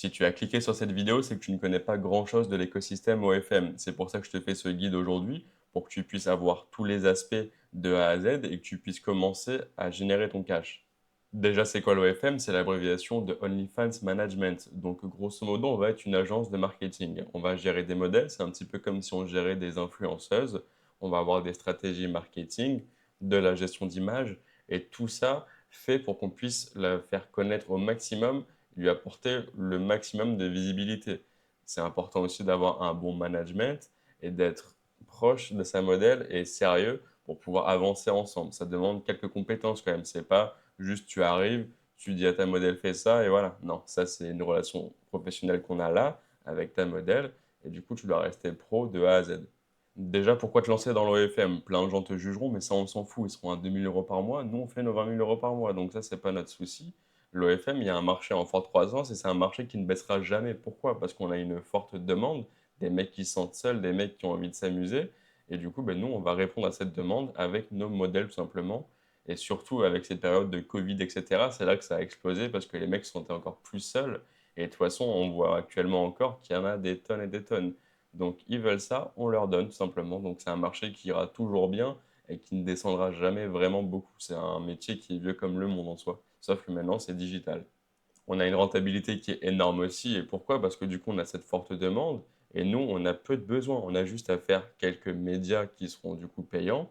Si tu as cliqué sur cette vidéo, c'est que tu ne connais pas grand-chose de l'écosystème OFM. C'est pour ça que je te fais ce guide aujourd'hui, pour que tu puisses avoir tous les aspects de A à Z et que tu puisses commencer à générer ton cash. Déjà, c'est quoi l'OFM? C'est l'abréviation de OnlyFans Management. Donc, grosso modo, on va être une agence de marketing. On va gérer des modèles, c'est un petit peu comme si on gérait des influenceuses. On va avoir des stratégies marketing, de la gestion d'image, et tout ça fait pour qu'on puisse la faire connaître au maximum, lui apporter le maximum de visibilité. C'est important aussi d'avoir un bon management et d'être proche de sa modèle et sérieux pour pouvoir avancer ensemble. Ça demande quelques compétences quand même. C'est pas juste tu arrives, tu dis à ta modèle fais ça et voilà. Non, ça c'est une relation professionnelle qu'on a là avec ta modèle et du coup tu dois rester pro de A à Z. Déjà, pourquoi te lancer dans l'OFM? Plein de gens te jugeront, mais ça on s'en fout. Ils seront à 2 000 € par mois. Nous on fait nos 20 000 € par mois, donc ça c'est pas notre souci. L'OFM, il y a un marché en forte croissance et c'est un marché qui ne baissera jamais. Pourquoi? Parce qu'on a une forte demande, des mecs qui se sentent seuls, des mecs qui ont envie de s'amuser. Et du coup, ben, nous, on va répondre à cette demande avec nos modèles tout simplement. Et surtout avec cette période de Covid, etc., c'est là que ça a explosé parce que les mecs se sentaient encore plus seuls. Et de toute façon, on voit actuellement encore qu'il y en a des tonnes et des tonnes. Donc ils veulent ça, on leur donne tout simplement. Donc c'est un marché qui ira toujours bien et qui ne descendra jamais vraiment beaucoup. C'est un métier qui est vieux comme le monde en soi. Sauf que maintenant, c'est digital. On a une rentabilité qui est énorme aussi. Et pourquoi? Parce que du coup, on a cette forte demande. Et nous, on a peu de besoins. On a juste à faire quelques médias qui seront du coup payants,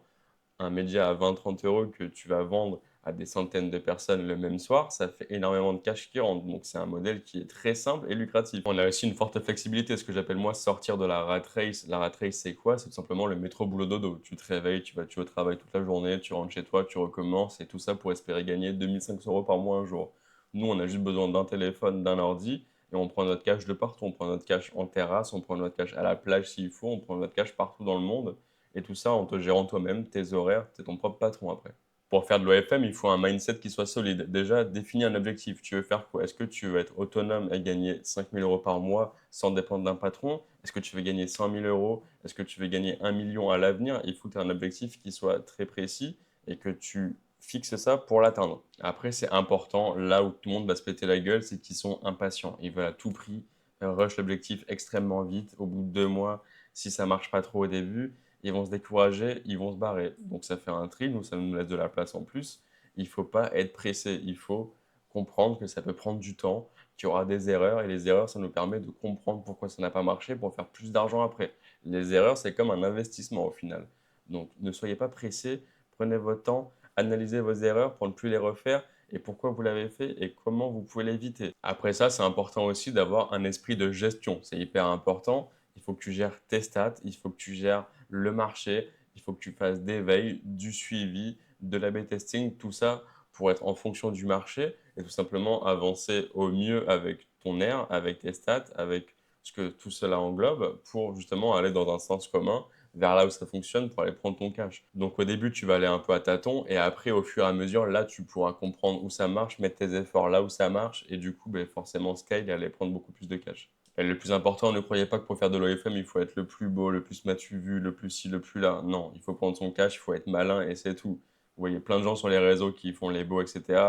un média à 20-30 € que tu vas vendre à des centaines de personnes le même soir, ça fait énormément de cash qui rentre. Donc c'est un modèle qui est très simple et lucratif. On a aussi une forte flexibilité, ce que j'appelle moi sortir de la rat race. La rat race, c'est quoi? C'est tout simplement le métro boulot dodo. Tu te réveilles, tu vas au travail toute la journée, tu rentres chez toi, tu recommences et tout ça pour espérer gagner 2 500 € par mois un jour. Nous, on a juste besoin d'un téléphone, d'un ordi et on prend notre cash de partout. On prend notre cash en terrasse, on prend notre cash à la plage s'il faut, on prend notre cash partout dans le monde. Et tout ça en te gérant toi-même, tes horaires, tu es ton propre patron après. Pour faire de l'OFM, il faut un mindset qui soit solide. Déjà, définis un objectif. Tu veux faire quoi? Est-ce que tu veux être autonome et gagner 5 000 € par mois sans dépendre d'un patron? Est-ce que tu veux gagner 100 000 €? Est-ce que tu veux gagner 1 million à l'avenir? Il faut que tu aies un objectif qui soit très précis et que tu fixes ça pour l'atteindre. Après, c'est important, là où tout le monde va se péter la gueule, c'est qu'ils sont impatients. Ils veulent à tout prix rush l'objectif extrêmement vite. Au bout de 2 mois, si ça marche pas trop au début, ils vont se décourager, ils vont se barrer. Donc ça fait un tri, nous ça nous laisse de la place en plus. Il ne faut pas être pressé, il faut comprendre que ça peut prendre du temps, qu'il y aura des erreurs et les erreurs ça nous permet de comprendre pourquoi ça n'a pas marché pour faire plus d'argent après. Les erreurs c'est comme un investissement au final. Donc ne soyez pas pressé, prenez votre temps, analysez vos erreurs pour ne plus les refaire et pourquoi vous l'avez fait et comment vous pouvez l'éviter. Après ça, c'est important aussi d'avoir un esprit de gestion, c'est hyper important. Il faut que tu gères tes stats, il faut que tu gères le marché, il faut que tu fasses des veilles, du suivi, de l'A/B testing, tout ça pour être en fonction du marché et tout simplement avancer au mieux avec ton air, avec tes stats, avec ce que tout cela englobe pour justement aller dans un sens commun vers là où ça fonctionne pour aller prendre ton cash. Donc au début, tu vas aller un peu à tâtons et après, au fur et à mesure, là, tu pourras comprendre où ça marche, mettre tes efforts là où ça marche et du coup, ben, forcément, scale et aller prendre beaucoup plus de cash. Et le plus important, ne croyez pas que pour faire de l'OFM, il faut être le plus beau, le plus m'as-tu vu, le plus ci, le plus là. Non, il faut prendre son cash, il faut être malin et c'est tout. Vous voyez plein de gens sur les réseaux qui font les beaux, etc.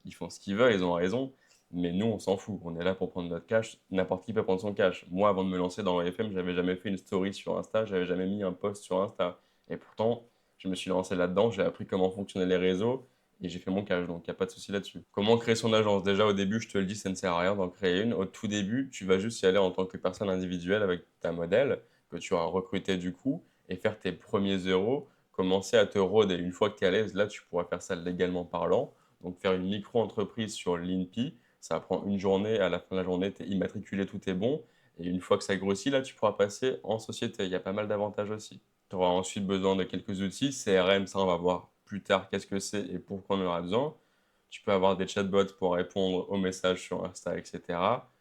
Ils font ce qu'ils veulent, ils ont raison. Mais nous, on s'en fout. On est là pour prendre notre cash. N'importe qui peut prendre son cash. Moi, avant de me lancer dans l'OFM, j'avais jamais fait une story sur Insta, j'avais jamais mis un post sur Insta. Et pourtant, je me suis lancé là-dedans, j'ai appris comment fonctionnaient les réseaux et j'ai fait mon cash, donc il n'y a pas de souci là-dessus. Comment créer son agence? Déjà, au début, je te le dis, ça ne sert à rien d'en créer une. Au tout début, tu vas juste y aller en tant que personne individuelle avec ta modèle que tu auras recruté du coup et faire tes premiers euros, commencer à te rôder. Une fois que tu es à l'aise, là, tu pourras faire ça légalement parlant. Donc, faire une micro-entreprise sur l'INPI, ça prend une journée. À la fin de la journée, tu es immatriculé, tout est bon. Et une fois que ça grossit, là, tu pourras passer en société. Il y a pas mal d'avantages aussi. Tu auras ensuite besoin de quelques outils. CRM, ça, on va voir plus tard qu'est-ce que c'est et pourquoi on en aura besoin. Tu peux avoir des chatbots pour répondre aux messages sur Insta, etc.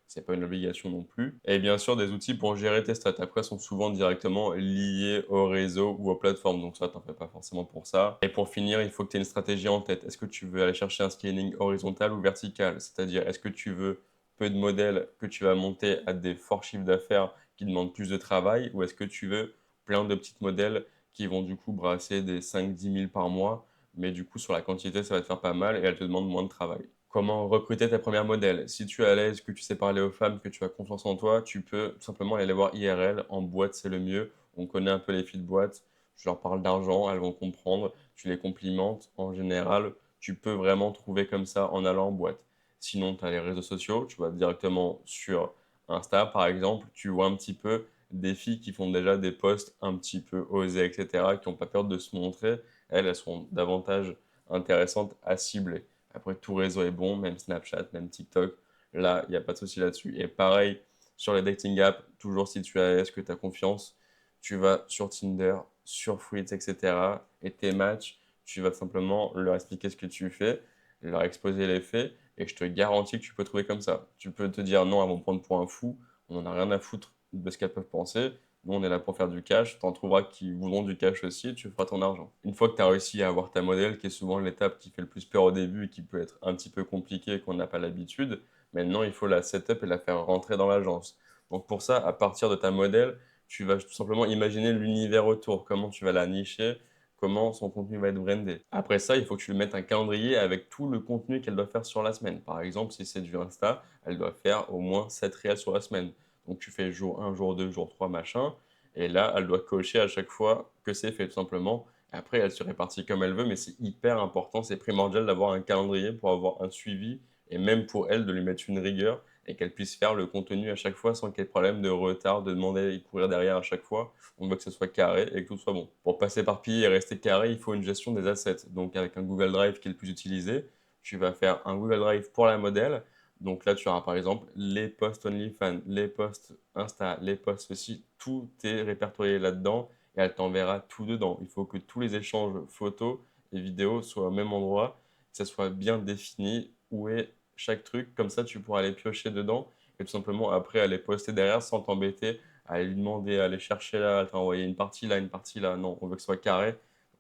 C'est pas une obligation non plus. Et bien sûr, des outils pour gérer tes stats. Après, sont souvent directement liés au réseau ou aux plateformes. Donc ça, t'en fais pas forcément pour ça. Et pour finir, il faut que tu aies une stratégie en tête. Est-ce que tu veux aller chercher un scaling horizontal ou vertical? C'est-à-dire, est-ce que tu veux peu de modèles que tu vas monter à des forts chiffres d'affaires qui demandent plus de travail? Ou est-ce que tu veux plein de petits modèles qui vont du coup brasser des 5-10 000 par mois mais du coup, sur la quantité, ça va te faire pas mal et elle te demande moins de travail. Comment recruter ta première modèle? Si tu es à l'aise, que tu sais parler aux femmes, que tu as confiance en toi, tu peux tout simplement aller les voir IRL. En boîte, c'est le mieux. On connaît un peu les filles de boîte. Tu leur parles d'argent, elles vont comprendre. Tu les complimentes. En général, tu peux vraiment trouver comme ça en allant en boîte. Sinon, tu as les réseaux sociaux. Tu vas directement sur Insta, par exemple. Tu vois un petit peu des filles qui font déjà des posts un petit peu osés, etc., qui n'ont pas peur de se montrer. Elles sont davantage intéressantes à cibler. Après, tout réseau est bon, même Snapchat, même TikTok. Là, il n'y a pas de souci là-dessus. Et pareil, sur les dating apps, toujours si tu es à l'aise, que tu as confiance, tu vas sur Tinder, sur Fruits, etc. Et tes matchs, tu vas simplement leur expliquer ce que tu fais, leur exposer les faits, et je te garantis que tu peux trouver comme ça. Tu peux te dire non, elles vont me prendre pour un fou, on n'en a rien à foutre de ce qu'elles peuvent penser. Nous, on est là pour faire du cash. Tu en trouveras qui voudront du cash aussi et tu feras ton argent. Une fois que tu as réussi à avoir ta modèle, qui est souvent l'étape qui fait le plus peur au début et qui peut être un petit peu compliquée et qu'on n'a pas l'habitude, maintenant, il faut la setup et la faire rentrer dans l'agence. Donc pour ça, à partir de ta modèle, tu vas tout simplement imaginer l'univers autour, comment tu vas la nicher, comment son contenu va être brandé. Après ça, il faut que tu lui mettes un calendrier avec tout le contenu qu'elle doit faire sur la semaine. Par exemple, si c'est du Insta, elle doit faire au moins 7 réels sur la semaine. Donc tu fais jour 1, jour 2, jour 3, machin. Et là, elle doit cocher à chaque fois que c'est fait, tout simplement. Après, elle se répartit comme elle veut, mais c'est hyper important, c'est primordial d'avoir un calendrier pour avoir un suivi et même pour elle de lui mettre une rigueur et qu'elle puisse faire le contenu à chaque fois sans qu'il y ait de problème de retard, de demander et courir derrière à chaque fois. On veut que ce soit carré et que tout soit bon. Pour pas s'éparpiller et rester carré, il faut une gestion des assets. Donc avec un Google Drive qui est le plus utilisé, tu vas faire un Google Drive pour la modèle. Donc là, tu auras par exemple les posts OnlyFans, les posts Insta, les posts aussi, tout est répertorié là-dedans et elle t'enverra tout dedans. Il faut que tous les échanges photos et vidéos soient au même endroit, que ça soit bien défini où est chaque truc. Comme ça, tu pourras aller piocher dedans et tout simplement après aller poster derrière sans t'embêter à aller lui demander, à aller chercher là, à t'envoyer une partie là, une partie là. Non, on veut que ce soit carré.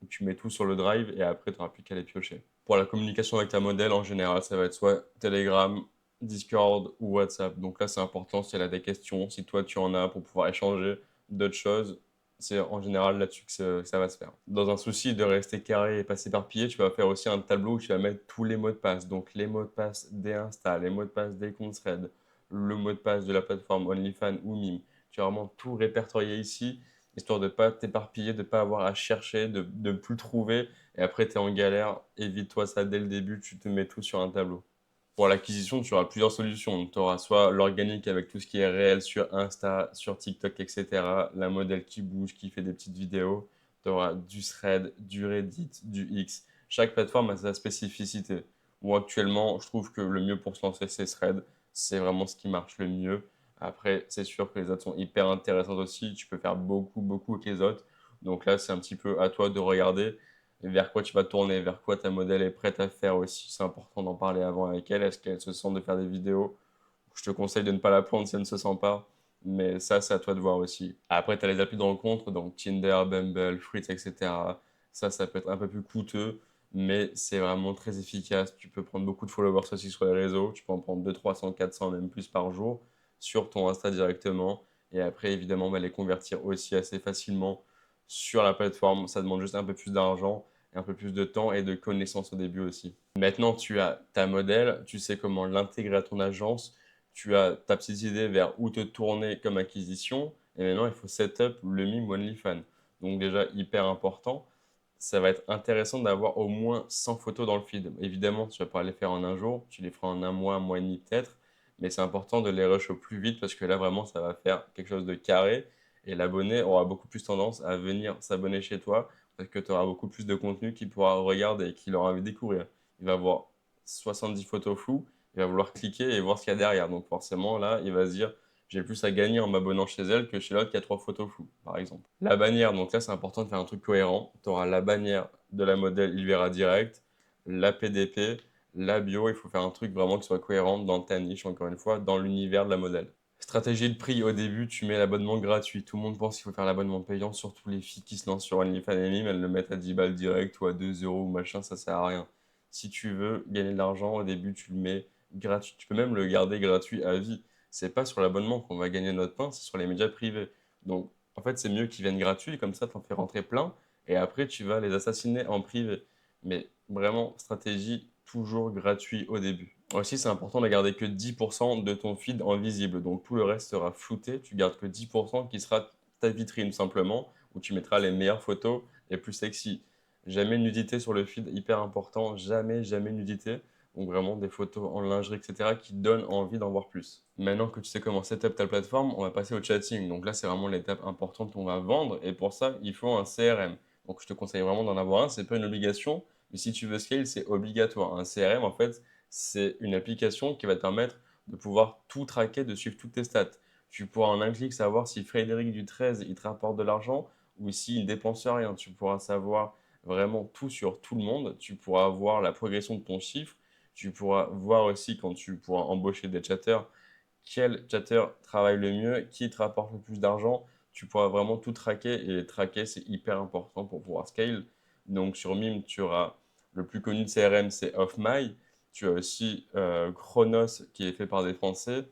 Donc tu mets tout sur le drive et après, tu n'auras plus qu'à aller piocher. Pour la communication avec ta modèle, en général, ça va être soit Telegram, Discord ou WhatsApp. Donc là, c'est important si elle a des questions, si toi tu en as pour pouvoir échanger d'autres choses. C'est en général là-dessus que ça va se faire. Dans un souci de rester carré et pas s'éparpiller, tu vas faire aussi un tableau où tu vas mettre tous les mots de passe. Donc les mots de passe des Insta, les mots de passe des comptes Thread, le mot de passe de la plateforme OnlyFans ou Mime. Tu vas vraiment tout répertorier ici, histoire de ne pas t'éparpiller, de ne pas avoir à chercher, de ne plus trouver. Et après, tu es en galère. Évite-toi ça dès le début, tu te mets tout sur un tableau. Pour l'acquisition, tu auras plusieurs solutions. Tu auras soit l'organique avec tout ce qui est réel sur Insta, sur TikTok, etc. La modèle qui bouge, qui fait des petites vidéos. Tu auras du Thread, du Reddit, du X. Chaque plateforme a sa spécificité. Moi, actuellement, je trouve que le mieux pour se lancer, c'est Thread. C'est vraiment ce qui marche le mieux. Après, c'est sûr que les autres sont hyper intéressantes aussi. Tu peux faire beaucoup, beaucoup avec les autres. Donc là, c'est un petit peu à toi de regarder vers quoi tu vas tourner, vers quoi ta modèle est prête à faire aussi. C'est important d'en parler avant avec elle. Est-ce qu'elle se sent de faire des vidéos? Je te conseille de ne pas la prendre si elle ne se sent pas. Mais ça, c'est à toi de voir aussi. Après, tu as les applis de rencontre, donc Tinder, Bumble, Fruits, etc. Ça peut être un peu plus coûteux, mais c'est vraiment très efficace. Tu peux prendre beaucoup de followers aussi sur les réseaux. Tu peux en prendre 200, 300, 400, même plus par jour sur ton Insta directement. Et après, évidemment, les convertir aussi assez facilement sur la plateforme. Ça demande juste un peu plus d'argent et un peu plus de temps et de connaissances au début aussi. Maintenant, tu as ta modèle, tu sais comment l'intégrer à ton agence, tu as ta petite idée vers où te tourner comme acquisition, et maintenant, il faut setup le mime OnlyFans. Donc déjà, hyper important, ça va être intéressant d'avoir au moins 100 photos dans le feed. Évidemment, tu vas pas les faire en un jour, tu les feras en un mois et demi peut-être, mais c'est important de les rush au plus vite parce que là, vraiment, ça va faire quelque chose de carré et l'abonné aura beaucoup plus tendance à venir s'abonner chez toi parce que tu auras beaucoup plus de contenu qu'il pourra regarder et qu'il aura envie de découvrir. Il va voir 70 photos floues, il va vouloir cliquer et voir ce qu'il y a derrière. Donc forcément, là, il va se dire, j'ai plus à gagner en m'abonnant chez elle que chez l'autre qui a 3 photos floues, par exemple. La bannière, donc là, c'est important de faire un truc cohérent. Tu auras la bannière de la modèle, il verra direct, la PDP, la bio, il faut faire un truc vraiment qui soit cohérent dans ta niche, encore une fois, dans l'univers de la modèle. Stratégie de prix, au début, tu mets l'abonnement gratuit. Tout le monde pense qu'il faut faire l'abonnement payant, surtout les filles qui se lancent sur OnlyFans et Mime, elles le mettent à 10 balles direct ou à 2 euros ou machin, ça sert à rien. Si tu veux gagner de l'argent, au début, tu le mets gratuit. Tu peux même le garder gratuit à vie. C'est pas sur l'abonnement qu'on va gagner notre pain, c'est sur les médias privés. Donc, en fait, c'est mieux qu'ils viennent gratuits, comme ça, t'en fais rentrer plein, et après, tu vas les assassiner en privé. Mais vraiment, stratégie toujours gratuit au début. Aussi, c'est important de garder que 10% de ton feed en visible. Donc, tout le reste sera flouté. Tu gardes que 10% qui sera ta vitrine, simplement, où tu mettras les meilleures photos les plus sexy. Jamais nudité sur le feed, hyper important. Jamais, jamais nudité. Donc, vraiment des photos en lingerie, etc., qui donnent envie d'en voir plus. Maintenant que tu sais comment setup ta plateforme, on va passer au chatting. Donc là, c'est vraiment l'étape importante qu'on va vendre. Et pour ça, il faut un CRM. Donc, je te conseille vraiment d'en avoir un. C'est pas une obligation. Mais si tu veux scale, c'est obligatoire. Un CRM, en fait, c'est une application qui va te permettre de pouvoir tout traquer, de suivre toutes tes stats. Tu pourras en un clic savoir si Frédéric du 13 il te rapporte de l'argent ou s'il ne dépense rien. Tu pourras savoir vraiment tout sur tout le monde. Tu pourras voir la progression de ton chiffre. Tu pourras voir aussi quand tu pourras embaucher des chatteurs, quel chatter travaille le mieux, qui te rapporte le plus d'argent. Tu pourras vraiment tout traquer et traquer, c'est hyper important pour pouvoir scale. Donc sur Mime, tu auras le plus connu de CRM, c'est OffMy. Tu as aussi Chronos qui est fait par des Français.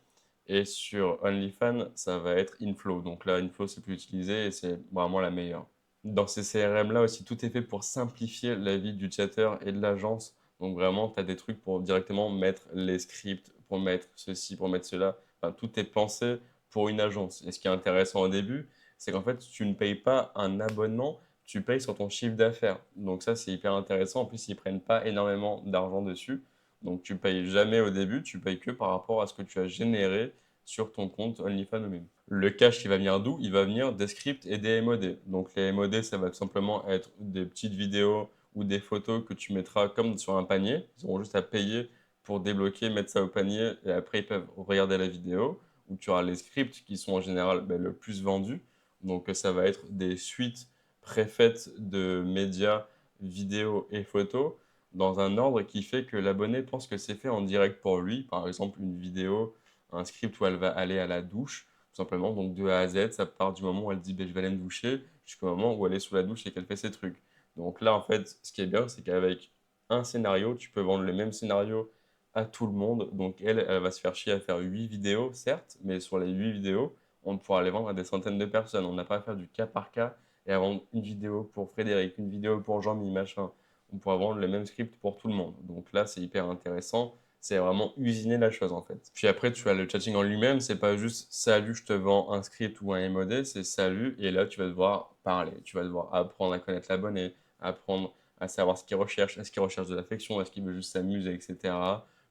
Et sur OnlyFans, ça va être Inflow. Donc là, Inflow, c'est plus utilisé et c'est vraiment la meilleure. Dans ces CRM-là aussi, tout est fait pour simplifier la vie du chatter et de l'agence. Donc vraiment, tu as des trucs pour directement mettre les scripts, pour mettre ceci, pour mettre cela. Enfin, tout est pensé pour une agence. Et ce qui est intéressant au début, c'est qu'en fait, tu ne payes pas un abonnement, tu payes sur ton chiffre d'affaires. Donc ça, c'est hyper intéressant. En plus, ils prennent pas énormément d'argent dessus. Donc tu payes jamais au début, tu payes que par rapport à ce que tu as généré sur ton compte OnlyFans ou même. Le cash qui va venir d'où? Il va venir des scripts et des MOD. Donc les MOD, ça va tout simplement être des petites vidéos ou des photos que tu mettras comme sur un panier. Ils auront juste à payer pour débloquer, mettre ça au panier et après ils peuvent regarder la vidéo. Ou tu auras les scripts qui sont en général le plus vendus. Donc ça va être des suites préfaites de médias, vidéos et photos dans un ordre qui fait que l'abonné pense que c'est fait en direct pour lui. Par exemple, une vidéo, un script où elle va aller à la douche, tout simplement. Donc de A à Z, ça part du moment où elle dit ben, je vais aller me doucher jusqu'au moment où elle est sous la douche et qu'elle fait ses trucs. Donc là, en fait, ce qui est bien, c'est qu'avec un scénario, tu peux vendre le même scénario à tout le monde. Donc elle va se faire chier à faire 8 vidéos, certes, mais sur les 8 vidéos, on pourra les vendre à des centaines de personnes. On n'a pas à faire du cas par cas et à vendre une vidéo pour Frédéric, une vidéo pour Jean-Mi, machin. On pourra vendre le même script pour tout le monde. Donc là, c'est hyper intéressant. C'est vraiment usiner la chose en fait. Puis après, tu as le chatting en lui-même. C'est pas juste salut, je te vends un script ou un MOD. C'est salut. Et là, tu vas devoir parler. Tu vas devoir apprendre à connaître l'abonné, apprendre à savoir ce qu'il recherche. Est-ce qu'il recherche de l'affection? Est-ce qu'il veut juste s'amuser, etc.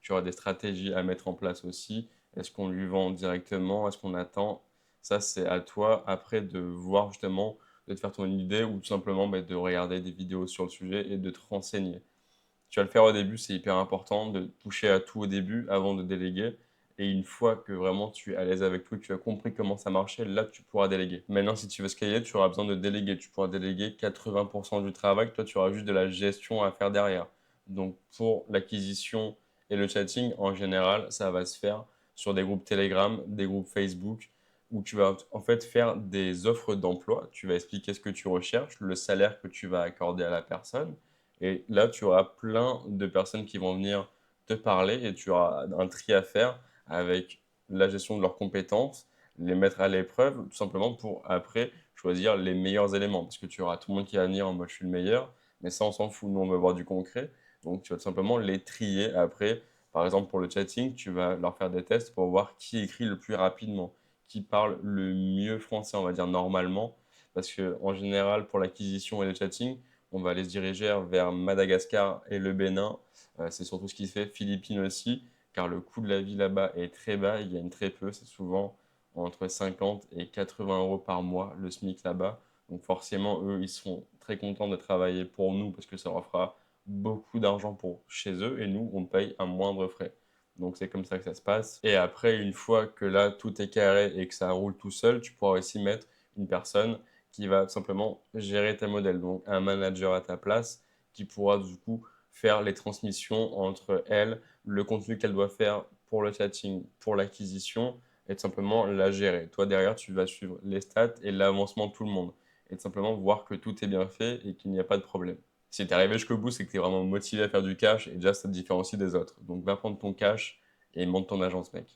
Tu auras des stratégies à mettre en place aussi. Est-ce qu'on lui vend directement? Est-ce qu'on attend? Ça, c'est à toi après de voir justement de te faire ton idée ou tout simplement de regarder des vidéos sur le sujet et de te renseigner. Tu vas le faire au début, c'est hyper important de toucher à tout au début avant de déléguer. Et une fois que vraiment tu es à l'aise avec tout, que tu as compris comment ça marchait, là tu pourras déléguer. Maintenant, si tu veux scaler, tu auras besoin de déléguer. Tu pourras déléguer 80% du travail, toi tu auras juste de la gestion à faire derrière. Donc pour l'acquisition et le chatting, en général, ça va se faire sur des groupes Telegram, des groupes Facebook, où tu vas en fait faire des offres d'emploi. Tu vas expliquer ce que tu recherches, le salaire que tu vas accorder à la personne. Et là, tu auras plein de personnes qui vont venir te parler et tu auras un tri à faire avec la gestion de leurs compétences, les mettre à l'épreuve, tout simplement pour après choisir les meilleurs éléments. Parce que tu auras tout le monde qui va venir en mode je suis le meilleur, mais ça, on s'en fout. Nous, on veut voir du concret. Donc, tu vas tout simplement les trier après. Par exemple, pour le chatting, tu vas leur faire des tests pour voir qui écrit le plus rapidement, qui parle le mieux français, on va dire normalement. Parce que en général, pour l'acquisition et le chatting, on va aller se diriger vers Madagascar et le Bénin. C'est surtout ce qui se fait, Philippines aussi, car le coût de la vie là-bas est très bas, il gagne très peu, c'est souvent entre 50 et 80 euros par mois le SMIC là-bas. Donc forcément, eux, ils seront très contents de travailler pour nous parce que ça leur fera beaucoup d'argent pour chez eux et nous, on paye un moindre frais. Donc c'est comme ça que ça se passe. Et après, une fois que là, tout est carré et que ça roule tout seul, tu pourras aussi mettre une personne qui va simplement gérer tes modèles. Donc un manager à ta place qui pourra du coup faire les transmissions entre elle, le contenu qu'elle doit faire pour le chatting, pour l'acquisition, et tout simplement la gérer. Toi derrière, tu vas suivre les stats et l'avancement de tout le monde. Et tout simplement voir que tout est bien fait et qu'il n'y a pas de problème. Si tu es arrivé jusqu'au bout, c'est que tu es vraiment motivé à faire du cash et déjà ça te différencie des autres. Donc va prendre ton cash et monte ton agence, mec.